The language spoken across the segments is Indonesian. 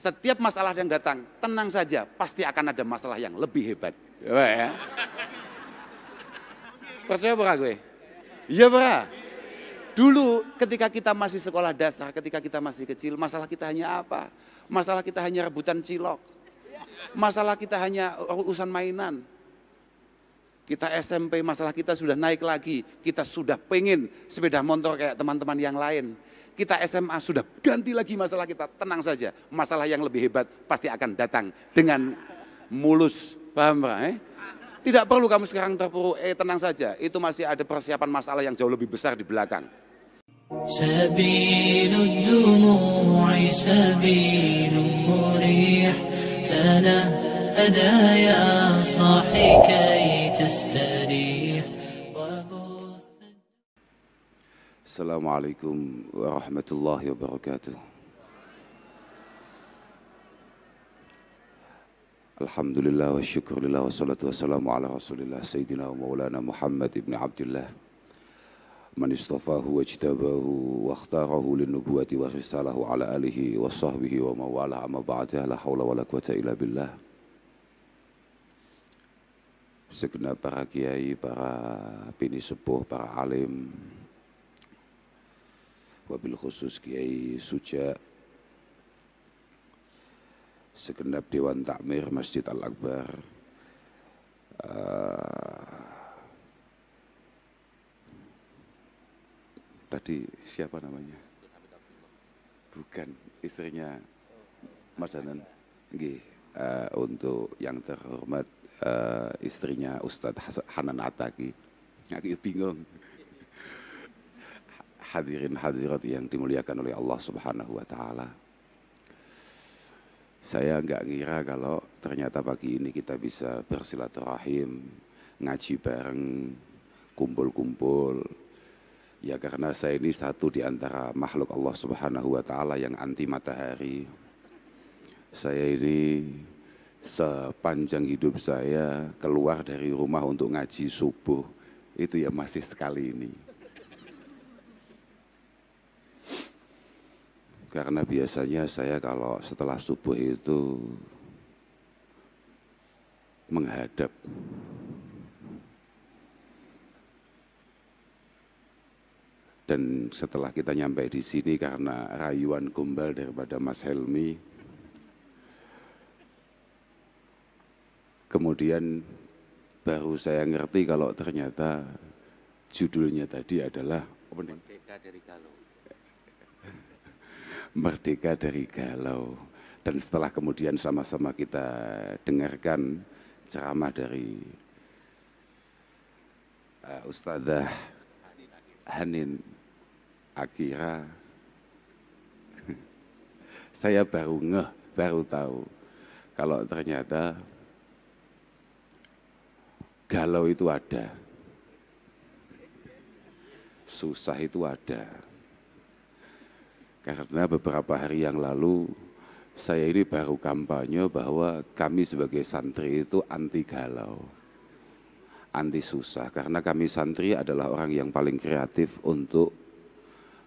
Setiap masalah yang datang, tenang saja, pasti akan ada masalah yang lebih hebat. Ya. Percaya apa gue? Iya bra. Dulu ketika kita masih sekolah dasar, ketika kita masih kecil, masalah kita hanya apa? Masalah kita hanya rebutan cilok. Masalah kita hanya urusan mainan. Kita SMP, masalah kita sudah naik lagi. Kita sudah pengen sepeda motor kayak teman-teman yang lain. Kita SMA sudah ganti lagi masalah kita, tenang saja. Masalah yang lebih hebat pasti akan datang dengan mulus. Paham Pak? Tidak perlu kamu sekarang terpuruk, tenang saja. Itu masih ada persiapan masalah yang jauh lebih besar di belakang. Sabilud dumu'i sabilun murih tanahada ya sahi kay tastarih. Assalamualaikum warahmatullahi wabarakatuh. Alhamdulillah wa syukurillah wa salatu wassalamu ala rasulillah Sayyidina wa maulana Muhammad ibn Abdullah man istafahu wa jtabahu wa akhtarahu linnubuwati wa risalahu ala alihi wa sahbihi wa mawala amma ba'da la hawla wa la quwata illa billah. Segenap para kiai, para bini sepuh, para alim, wabil khusus Kiai Suja, segenap Dewan Takmir Masjid Al-Akbar, tadi siapa namanya? Bukan, istrinya Mas Hanan. Untuk yang terhormat istrinya Ustadz Hanan Ataki. Aku bingung. Hadirin hadirat yang dimuliakan oleh Allah Subhanahu wa Ta'ala. Saya nggak ngira kalau ternyata pagi ini kita bisa bersilaturahim, ngaji bareng, kumpul-kumpul. Ya karena saya ini satu di antara makhluk Allah Subhanahu wa Ta'ala yang anti matahari. Saya ini sepanjang hidup saya keluar dari rumah untuk ngaji subuh. Itu ya masih sekali ini. Karena biasanya saya kalau setelah subuh itu menghadap. Dan setelah kita nyampe di sini karena rayuan gombal daripada Mas Helmi, kemudian baru saya ngerti kalau ternyata judulnya tadi adalah Merdeka dari Galau. Merdeka dari Galau. Dan setelah kemudian sama-sama kita dengarkan ceramah dari Ustadzah Hanin Akira, saya baru tahu kalau ternyata galau itu ada, susah itu ada. Karena beberapa hari yang lalu saya ini baru kampanye bahwa kami sebagai santri itu anti galau, anti susah. Karena kami santri adalah orang yang paling kreatif untuk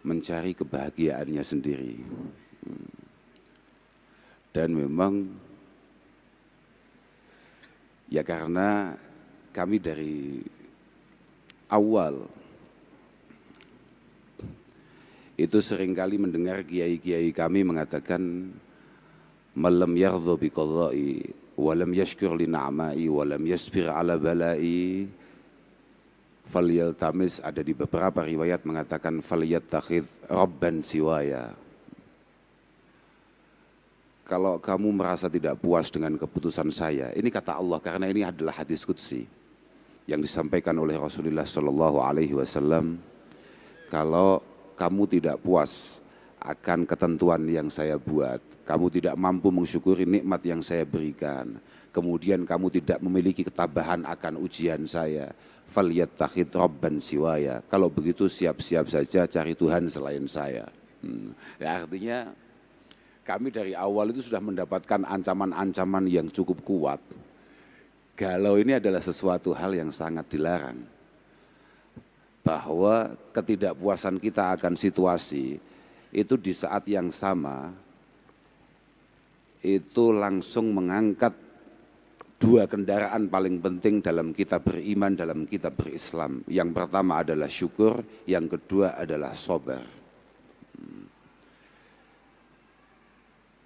mencari kebahagiaannya sendiri. Dan memang ya karena kami dari awal itu seringkali mendengar kiai-kiai kami mengatakan malam yardhu biqadai walam yashkur li na'mai walam yasbir ala balai falyaltamis, ada di beberapa riwayat mengatakan falyattakhidh rabban siwaya. Kalau kamu merasa tidak puas dengan keputusan saya, ini kata Allah karena ini adalah hadis qudsi yang disampaikan oleh Rasulullah Shallallahu Alaihi Wasallam. Kalau kamu tidak puas akan ketentuan yang saya buat, kamu tidak mampu mensyukuri nikmat yang saya berikan, kemudian kamu tidak memiliki ketabahan akan ujian saya, falyattakhidh rabban siwaya. Kalau begitu siap-siap saja cari Tuhan selain saya. Ya, artinya kami dari awal itu sudah mendapatkan ancaman-ancaman yang cukup kuat. Galau ini adalah sesuatu hal yang sangat dilarang. Bahwa ketidakpuasan kita akan situasi itu di saat yang sama itu langsung mengangkat dua kendaraan paling penting dalam kita beriman, dalam kita berislam. Yang pertama adalah syukur, yang kedua adalah sabar.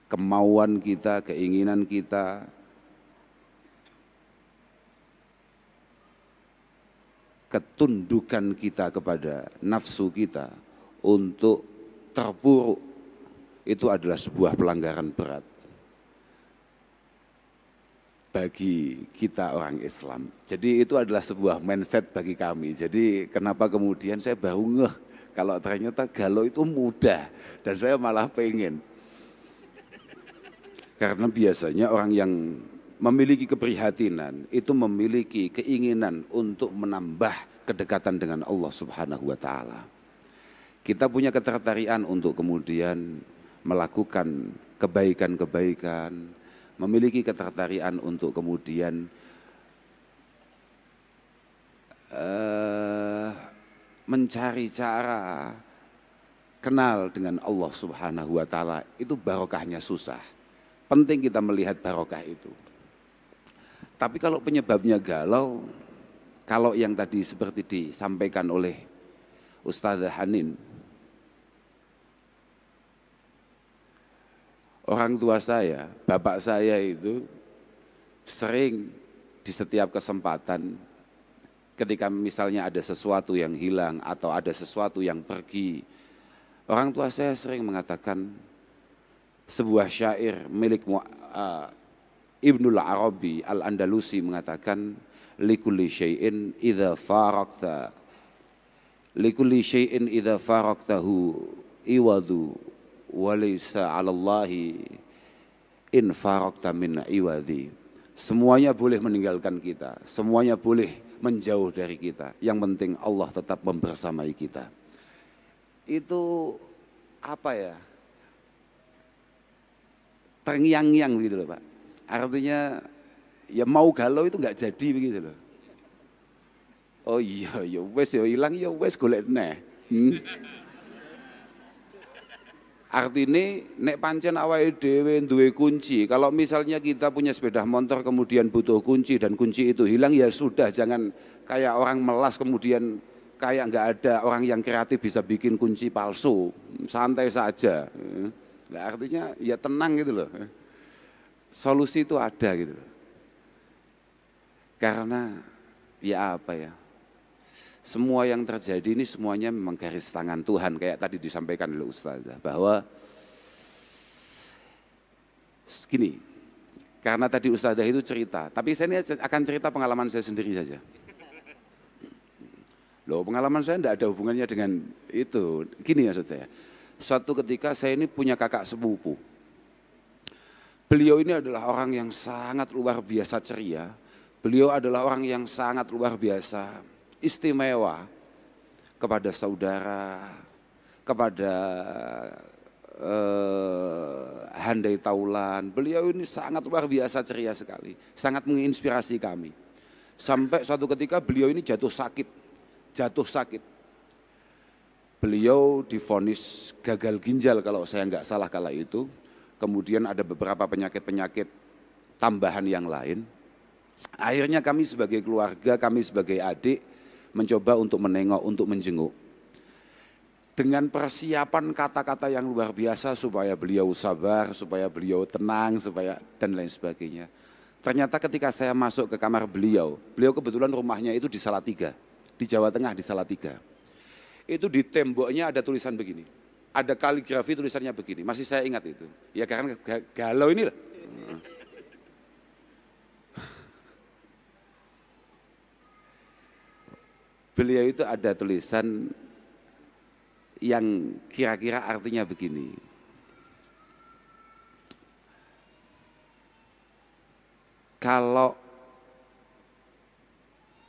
Kemauan kita, keinginan kita, ketundukan kita kepada nafsu kita untuk terpuruk, itu adalah sebuah pelanggaran berat bagi kita orang Islam. Jadi itu adalah sebuah mindset bagi kami. Jadi kenapa kemudian saya baru ngeh kalau ternyata galau itu mudah dan saya malah pengen. Karena biasanya orang yang memiliki keprihatinan itu memiliki keinginan untuk menambah kedekatan dengan Allah Subhanahu wa taala. Kita punya ketertarikan untuk kemudian melakukan kebaikan-kebaikan, memiliki ketertarikan untuk kemudian mencari cara kenal dengan Allah Subhanahu wa taala. Itu barokahnya susah. Penting kita melihat barokah itu. Tapi kalau penyebabnya galau, kalau yang tadi seperti disampaikan oleh Ustazah Hanin, orang tua saya, bapak saya itu sering di setiap kesempatan ketika misalnya ada sesuatu yang hilang atau ada sesuatu yang pergi, orang tua saya sering mengatakan sebuah syair milik Ibnul Arabi Al-Andalusi mengatakan likulli syai'in idza faraqta likulli syai'in idza faraqtahu iwadu walaysa 'alallahi in faraqta min iwadi. Semuanya boleh meninggalkan kita, semuanya boleh menjauh dari kita. Yang penting Allah tetap membersamai kita. Itu apa ya? Terngiang-ngiang begitu loh Pak. Artinya ya mau galau itu nggak jadi begitu loh. Oh iya ya wes ya hilang ya wes golek neh. Artinya nek pancen awake dhewe duwe kunci. Kalau misalnya kita punya sepeda motor kemudian butuh kunci dan kunci itu hilang ya sudah, jangan kayak orang melas kemudian kayak nggak ada orang yang kreatif bisa bikin kunci palsu. Santai saja. Nah, artinya ya tenang gitu loh. Solusi itu ada gitu loh. Karena ya apa ya, semua yang terjadi ini semuanya memang garis tangan Tuhan. Kayak tadi disampaikan oleh Ustazah bahwa gini, karena tadi Ustazah itu cerita, tapi saya ini akan cerita pengalaman saya sendiri saja. Loh, pengalaman saya tidak ada hubungannya dengan itu. Gini maksud saya, suatu ketika saya ini punya kakak sepupu. Beliau ini adalah orang yang sangat luar biasa ceria. Beliau adalah orang yang sangat luar biasa istimewa kepada saudara, kepada handai taulan. Beliau ini sangat luar biasa ceria sekali, sangat menginspirasi kami. Sampai suatu ketika beliau ini jatuh sakit. Beliau divonis gagal ginjal kalau saya nggak salah kala itu. Kemudian ada beberapa penyakit-penyakit tambahan yang lain. Akhirnya kami sebagai keluarga, kami sebagai adik mencoba untuk menengok, untuk menjenguk. Dengan persiapan kata-kata yang luar biasa supaya beliau sabar, supaya beliau tenang, supaya dan lain sebagainya. Ternyata ketika saya masuk ke kamar beliau kebetulan rumahnya itu di Salatiga, di Jawa Tengah di Salatiga. Itu di temboknya ada tulisan begini. Ada kaligrafi tulisannya begini, masih saya ingat itu. Ya karena galau ini lah. Beliau itu ada tulisan yang kira-kira artinya begini. Kalau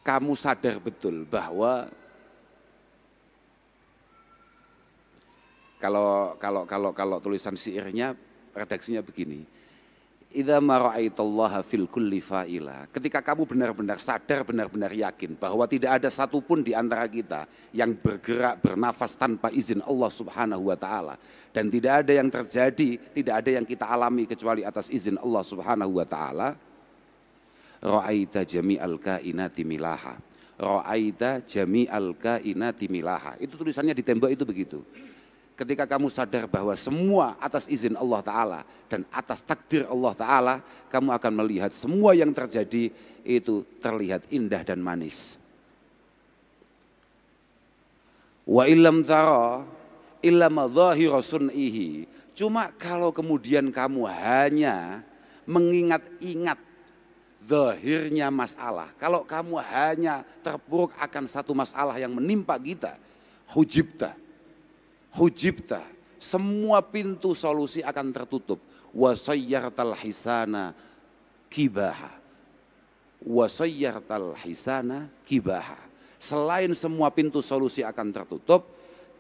kamu sadar betul bahwa kalau tulisan syairnya redaksinya begini. Idza ma ra'aitallaha fil kulli fa'ila. Ketika kamu benar-benar sadar, benar-benar yakin bahwa tidak ada satupun di antara kita yang bergerak, bernafas tanpa izin Allah Subhanahu wa taala, dan tidak ada yang terjadi, tidak ada yang kita alami kecuali atas izin Allah Subhanahu wa taala. Ra'aita jami'al kainati milaha. Ra'aita jami'al kainati milaha. Itu tulisannya di tembok itu begitu. Ketika kamu sadar bahwa semua atas izin Allah Ta'ala dan atas takdir Allah Ta'ala, kamu akan melihat semua yang terjadi itu terlihat indah dan manis. Wa illam tara illa madhahira sun'ihi. Cuma kalau kemudian kamu hanya mengingat-ingat zahirnya masalah, kalau kamu hanya terpuruk akan satu masalah yang menimpa kita, hujibta, semua pintu solusi akan tertutup. Wasayyartal hisana kibaha. Wasayyartal hisana kibaha. Selain semua pintu solusi akan tertutup,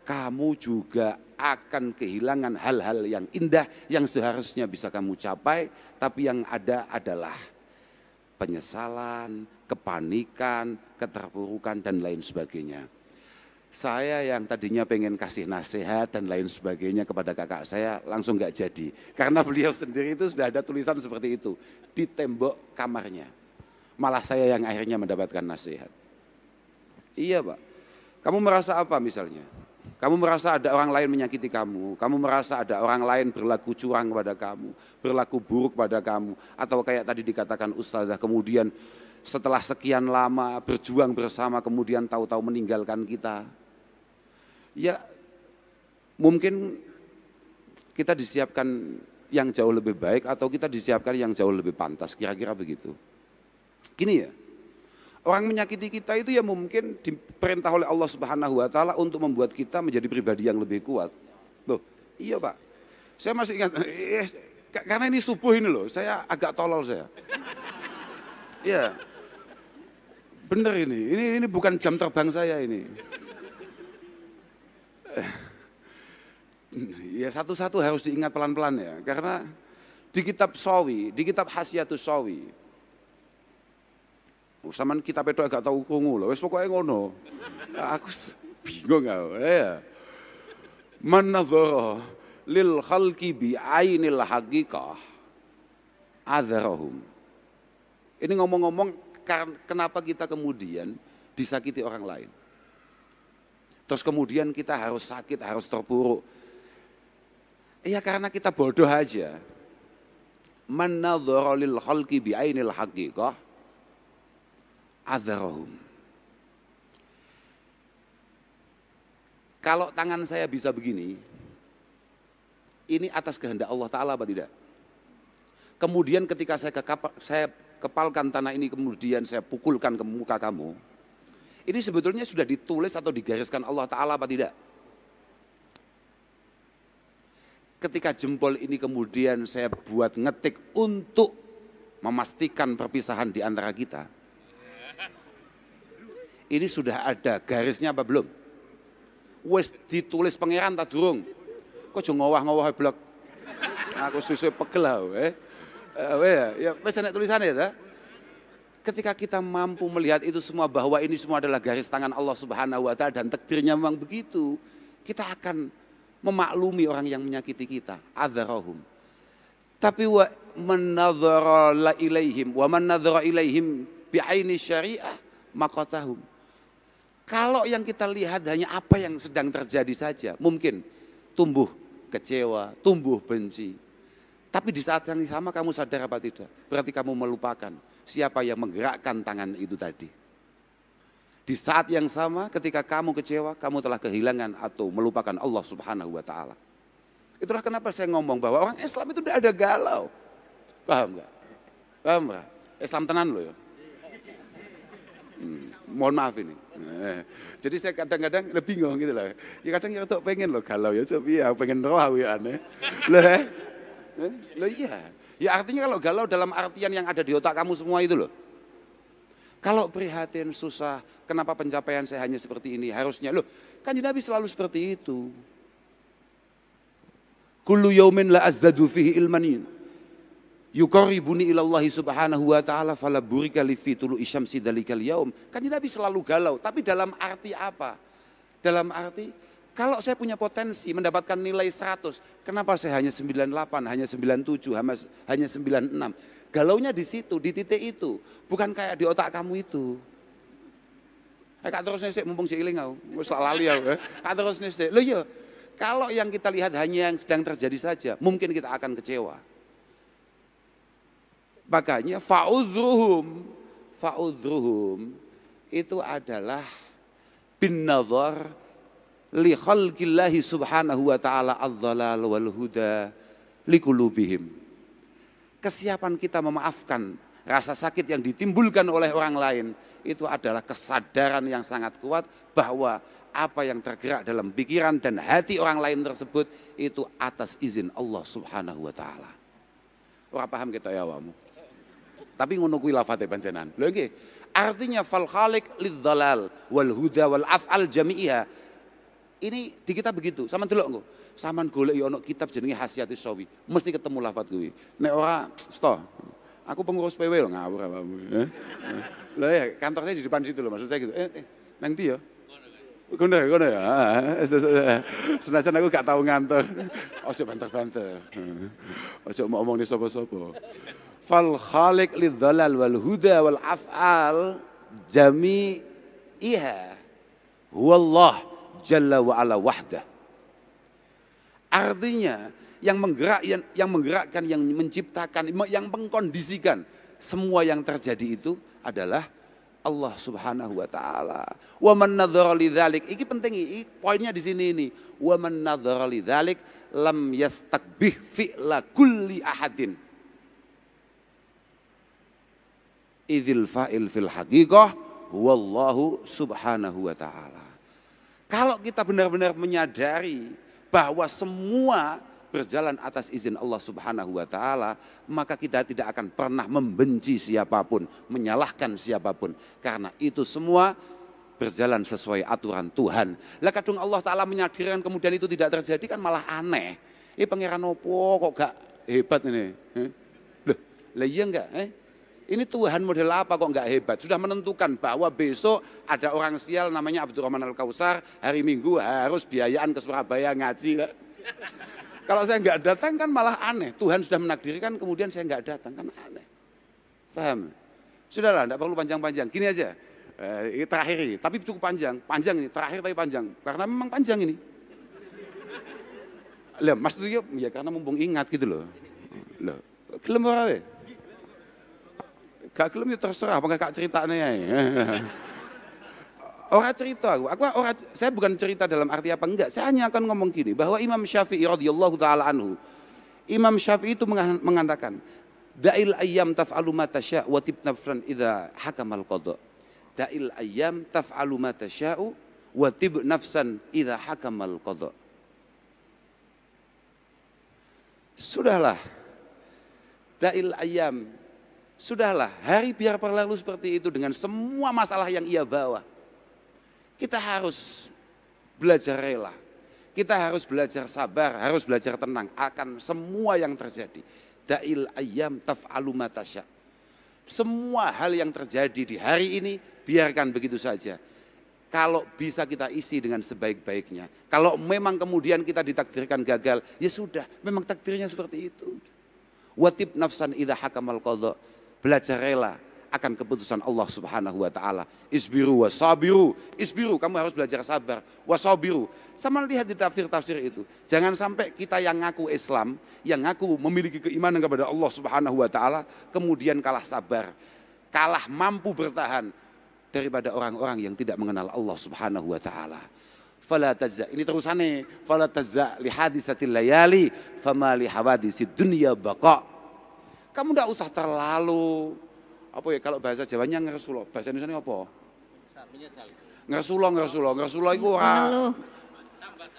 kamu juga akan kehilangan hal-hal yang indah yang seharusnya bisa kamu capai, tapi yang ada adalah penyesalan, kepanikan, keterpurukan dan lain sebagainya. Saya yang tadinya pengen kasih nasihat dan lain sebagainya kepada kakak saya langsung nggak jadi. Karena beliau sendiri itu sudah ada tulisan seperti itu di tembok kamarnya. Malah saya yang akhirnya mendapatkan nasihat. Iya Pak, kamu merasa apa misalnya? Kamu merasa ada orang lain menyakiti kamu, kamu merasa ada orang lain berlaku curang kepada kamu, berlaku buruk pada kamu. Atau kayak tadi dikatakan Ustazah, kemudian setelah sekian lama berjuang bersama kemudian tahu-tahu meninggalkan kita. Ya mungkin kita disiapkan yang jauh lebih baik atau kita disiapkan yang jauh lebih pantas, kira-kira begitu. Gini ya, orang menyakiti kita itu ya mungkin diperintah oleh Allah Subhanahu wa taala untuk membuat kita menjadi pribadi yang lebih kuat. Loh, iya Pak. Saya masih ingat karena ini subuh ini loh, saya agak tolol saya. Iya. Bener ini bukan jam terbang saya ini. Ya satu-satu harus diingat pelan-pelan ya, karena di kitab Sawi, di kitab Hasyiatus Sawi, saman kitab itu agak tahu krungu loh, wis pokoknya ngono. Aku bingung ya. Man nadzara lil khalqi bi ainil haqiqah adzarahum. Ini ngomong-ngomong kenapa kita kemudian disakiti orang lain. Terus kemudian kita harus sakit, harus terpuruk. Iya karena kita bodoh aja. Man nadzara lil khalqi bi ainil haqiqah adzarahum. Kalau tangan saya bisa begini, ini atas kehendak Allah Ta'ala apa tidak? Kemudian ketika saya kepalkan tanah ini, kemudian saya pukulkan ke muka kamu, ini sebetulnya sudah ditulis atau digariskan Allah Ta'ala apa tidak? Ketika jempol ini kemudian saya buat ngetik untuk memastikan perpisahan di antara kita, ini sudah ada garisnya apa belum? Wes ditulis pangeran tak durung? Kok jo ngowah-ngowah blok? Aku susu pegel ya wes ada tulisannya ya. Ketika kita mampu melihat itu semua bahwa ini semua adalah garis tangan Allah Subhanahu wa taala dan takdirnya memang begitu, kita akan memaklumi orang yang menyakiti kita, adzarahum. Tapi wa man nadzara ilaihim wa man nadzara ilaihim bi aini syariah maqatahum. Kalau yang kita lihat hanya apa yang sedang terjadi saja, mungkin tumbuh kecewa, tumbuh benci. Tapi di saat yang sama kamu sadar apa tidak? Berarti kamu melupakan siapa yang menggerakkan tangan itu tadi. Di saat yang sama ketika kamu kecewa, kamu telah kehilangan atau melupakan Allah Subhanahu wa taala. Itulah kenapa saya ngomong bahwa orang Islam itu tidak ada galau. Paham enggak? Paham enggak? Islam tenan loh ya. Mohon maaf ini. Jadi saya kadang-kadang udah bingung gitu loh. Ya kadang ya tuh pengen loh galau ya, coba ya pengen roh ya aneh. Loh iya. Ya artinya kalau galau dalam artian yang ada di otak kamu semua itu loh. Kalau prihatin, susah, kenapa pencapaian saya hanya seperti ini? Harusnya loh, kan Nabi selalu seperti itu. Kullu yaumin la azdadu fihi ilman. yuqarribuni ilallahi subhanahu wa ta'ala fala burika li fi tulu'i syamsi dalikal yaum. Kan Nabi selalu galau, tapi dalam arti apa? Dalam arti kalau saya punya potensi mendapatkan nilai 100, kenapa saya hanya 98, hanya 97, hanya 96? Galaunya di situ, di titik itu, bukan kayak di otak kamu itu. Kak terus nesek mumpung seiling kau, wis lali aku. Kak terus nesek. Loh iya, kalau yang kita lihat hanya yang sedang terjadi saja, mungkin kita akan kecewa. Makanya fa'udruhum itu adalah bin nazar li khalqillahi subhanahu wa ta'ala adh-dhalal wal huda liqulubihim. Kesiapan kita memaafkan rasa sakit yang ditimbulkan oleh orang lain itu adalah kesadaran yang sangat kuat bahwa apa yang tergerak dalam pikiran dan hati orang lain tersebut itu atas izin Allah subhanahu wa ta'ala. Ora paham kita ya awamu. Tapi ngono kuwi lafate panjenengan. Lho nggih, artinya fal khaliq lidzalal wal huda wal af'al jami'iha. Ini di kita begitu. Saman delok engko. Saman golek yo ono kitab jenenge Hasyiatus Sawi. Mesti ketemu lafat kuwi. Nek ora sto. Aku pengurus PW lho ngawur apamu. Lah ya kantornya di depan situ loh maksud saya gitu. Nang ndi ya? Kono ya. Senajan aku gak tahu ngantor. Ojo banter-banter. Ojo mau omong di sapa-sapa. Fal khaliq lidzalal wal huda wal af'al jami'iha huwallah jalla wa ala wahdah. Artinya yang menggerakkan, yang menciptakan, yang mengkondisikan semua yang terjadi itu adalah Allah subhanahu wa ta'ala. Wa man nadzara lidzalik, ini penting, ini poinnya di sini ini. Wa man nadzara lidzalik lam yastakbih fi'la kulli ahadin. Idzil fa'il fil haqiqah huwallahu subhanahu wa ta'ala. Kalau kita benar-benar menyadari bahwa semua berjalan atas izin Allah subhanahu wa ta'ala, maka kita tidak akan pernah membenci siapapun, menyalahkan siapapun. Karena itu semua berjalan sesuai aturan Tuhan. Lah kadung Allah ta'ala menyadarkan kemudian itu tidak terjadi kan malah aneh. Pangeran opo kok gak hebat ini? Loh, lah iya enggak? Ini Tuhan model apa kok nggak hebat? Sudah menentukan bahwa besok ada orang sial namanya Abdurrahman Al-Kausar, hari Minggu harus biayaan ke Surabaya ngaji. Kalau saya nggak datang kan malah aneh. Tuhan sudah menakdirkan kemudian saya nggak datang kan aneh. Paham? Sudahlah, nggak perlu panjang-panjang. Gini aja, ini terakhir ini, tapi cukup panjang. Panjang ini, terakhir tapi panjang. Karena memang panjang ini. Lah, Mas itu ya karena mumpung ingat gitu loh. Loh, gelem ora we? Gak gelem ya terserah, apa gak ceritanya ya. Orang cerita saya bukan cerita dalam arti apa enggak, saya hanya akan ngomong gini, bahwa Imam Syafi'i radhiyallahu ta'ala anhu, Imam Syafi'i itu mengatakan, da'il ayyam taf'alu ma tasya' wa tib nafsan idza hakamal qada. Da'il ayyam taf'alu ma tasya'u wa tib nafsan idza hakamal qada. Sudahlah, da'il ayyam, sudahlah, hari biar berlalu seperti itu dengan semua masalah yang ia bawa. Kita harus belajar rela. Kita harus belajar sabar, harus belajar tenang akan semua yang terjadi. Da'il ayyam taf'alu ma tasya'. Semua hal yang terjadi di hari ini biarkan begitu saja. Kalau bisa kita isi dengan sebaik-baiknya. Kalau memang kemudian kita ditakdirkan gagal, ya sudah, memang takdirnya seperti itu. Watib nafsan idza hakamal qada. Belajar rela akan keputusan Allah subhanahu wa ta'ala. Isbiru wa sabiru. Isbiru, kamu harus belajar sabar. Wa sabiru. Sama lihat di tafsir-tafsir itu. Jangan sampai kita yang ngaku Islam, yang ngaku memiliki keimanan kepada Allah subhanahu wa ta'ala, kemudian kalah sabar. Kalah mampu bertahan daripada orang-orang yang tidak mengenal Allah subhanahu wa ta'ala. Fala tajza, ini terusannya. Fala tajza li hadisatil layali, fama li hawadisid dunya baqa. Kamu tidak usah terlalu, apa ya kalau bahasa Jawanya ngersulo, bahasa Indonesia apa? Ngersulo itu orang.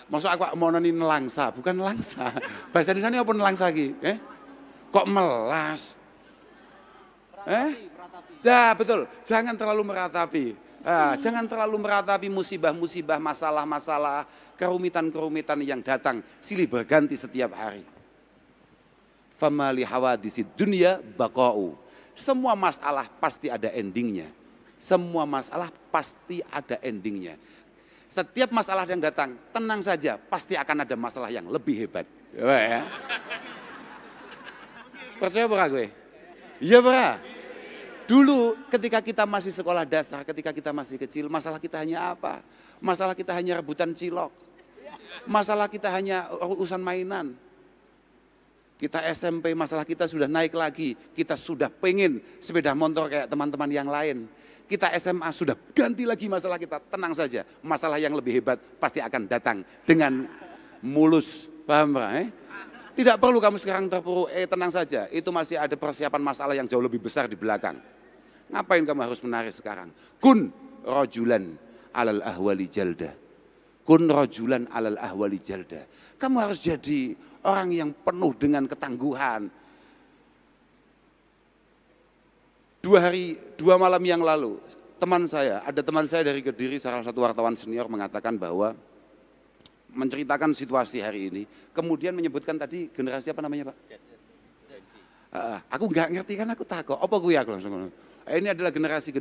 Maksud aku mau nani nelangsa, bukan nelangsa. Bahasa Indonesia apa nelangsa lagi? Kok melas? Ya betul, jangan terlalu meratapi. Jangan terlalu meratapi musibah-musibah, masalah-masalah, kerumitan-kerumitan yang datang silih berganti setiap hari. fama li hawadisid dunya baqa'u. Semua masalah pasti ada endingnya. Semua masalah pasti ada endingnya. Setiap masalah yang datang, tenang saja, pasti akan ada masalah yang lebih hebat. Ya. Percaya berah gue? Iya berah. Dulu ketika kita masih sekolah dasar, ketika kita masih kecil, masalah kita hanya apa? Masalah kita hanya rebutan cilok. Masalah kita hanya urusan mainan. Kita SMP, masalah kita sudah naik lagi. Kita sudah pengen sepeda motor kayak teman-teman yang lain. Kita SMA sudah ganti lagi masalah kita. Tenang saja, masalah yang lebih hebat pasti akan datang dengan mulus. Paham, Pak? Tidak perlu kamu sekarang terpuruk, tenang saja. Itu masih ada persiapan masalah yang jauh lebih besar di belakang. Ngapain kamu harus menarik sekarang? Kun rojulan alal ahwali jalda. Kun rojulan alal ahwali jalda. Kamu harus jadi orang yang penuh dengan ketangguhan. 2 malam yang lalu, ada teman saya dari Kediri, salah satu wartawan senior mengatakan bahwa menceritakan situasi hari ini, kemudian menyebutkan tadi generasi apa namanya Pak? Aku nggak ngerti kan, aku takut. Apa gue aku langsung. Ini adalah generasi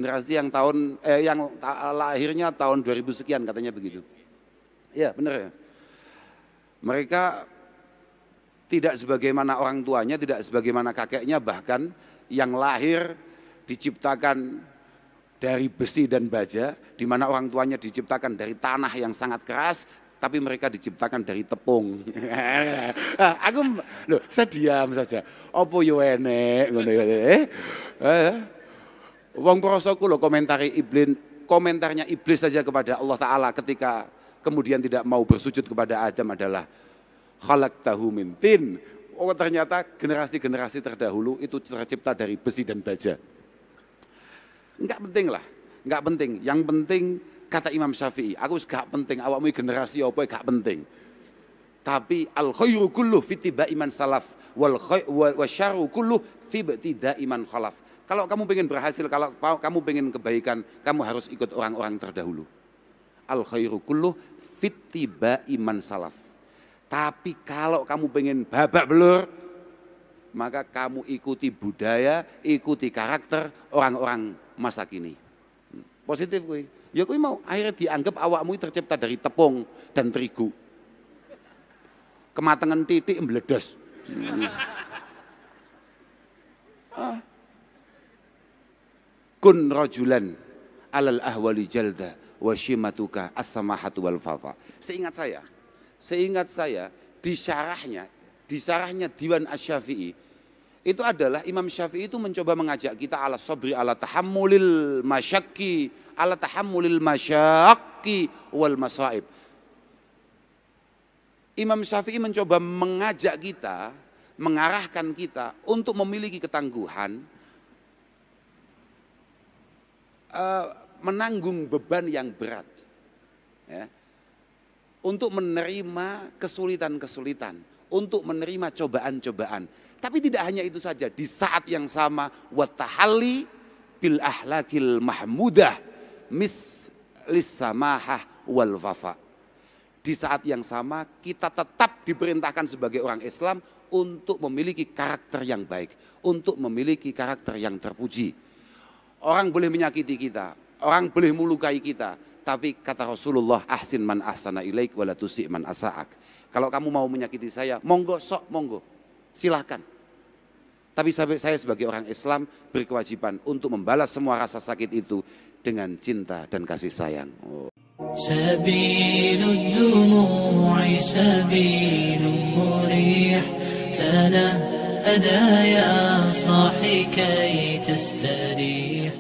yang lahirnya tahun 2000 sekian katanya begitu. Ya benar ya. Mereka tidak sebagaimana orang tuanya, tidak sebagaimana kakeknya, bahkan yang lahir diciptakan dari besi dan baja, di mana orang tuanya diciptakan dari tanah yang sangat keras, tapi mereka diciptakan dari tepung. Aku loh, saya diam saja. Opo yo enek ngono ya. Wong prosoku loh komentarnya iblis saja kepada Allah Ta'ala ketika kemudian tidak mau bersujud kepada Adam adalah khalaqtahu min tin. Oh ternyata generasi-generasi terdahulu itu tercipta dari besi dan baja. Enggak penting lah, enggak penting. Yang penting kata Imam Syafi'i, aku gak penting awakmu generasi apa gak penting. Tapi al khairu kullu fi tibai man salaf wal syarru kullu fi ibtida'i man khalaf. Kalau kamu pengen berhasil, kalau kamu pengen kebaikan, kamu harus ikut orang-orang terdahulu. Al khairu kullu fi tibai man salaf. Tapi kalau kamu pengen babak belur, maka kamu ikuti budaya, ikuti karakter orang-orang masa kini. Positif gue. Ya gue mau akhirnya dianggap awakmu tercipta dari tepung dan terigu. Kematangan titik meledos. Kun rajulan alal ahwali jalda wa shimatuka as-samahatu wal fafa. Seingat saya di syarahnya Diwan Asy-Syafi'i itu adalah Imam Syafi'i itu mencoba mengajak kita ala sabri ala tahammulil masyaqi wal masaib. Imam Syafi'i mencoba mengajak kita, mengarahkan kita untuk memiliki ketangguhan, menanggung beban yang berat, ya, untuk menerima kesulitan-kesulitan, untuk menerima cobaan-cobaan. Tapi tidak hanya itu saja, di saat yang sama watahalli bil ahlakil mahmudah mislis samahah wal wafa. Di saat yang sama kita tetap diperintahkan sebagai orang Islam untuk memiliki karakter yang baik, untuk memiliki karakter yang terpuji. Orang boleh menyakiti kita, orang boleh melukai kita, tapi kata Rasulullah, ahsin man ahsana ilaik wala tusi' man asa'ak. Kalau kamu mau menyakiti saya, monggo, sok monggo, silahkan. Tapi saya sebagai orang Islam berkewajiban untuk membalas semua rasa sakit itu dengan cinta dan kasih sayang. Sabilud dumu'i sabilun murih tanahada ya sahi kay tastarih.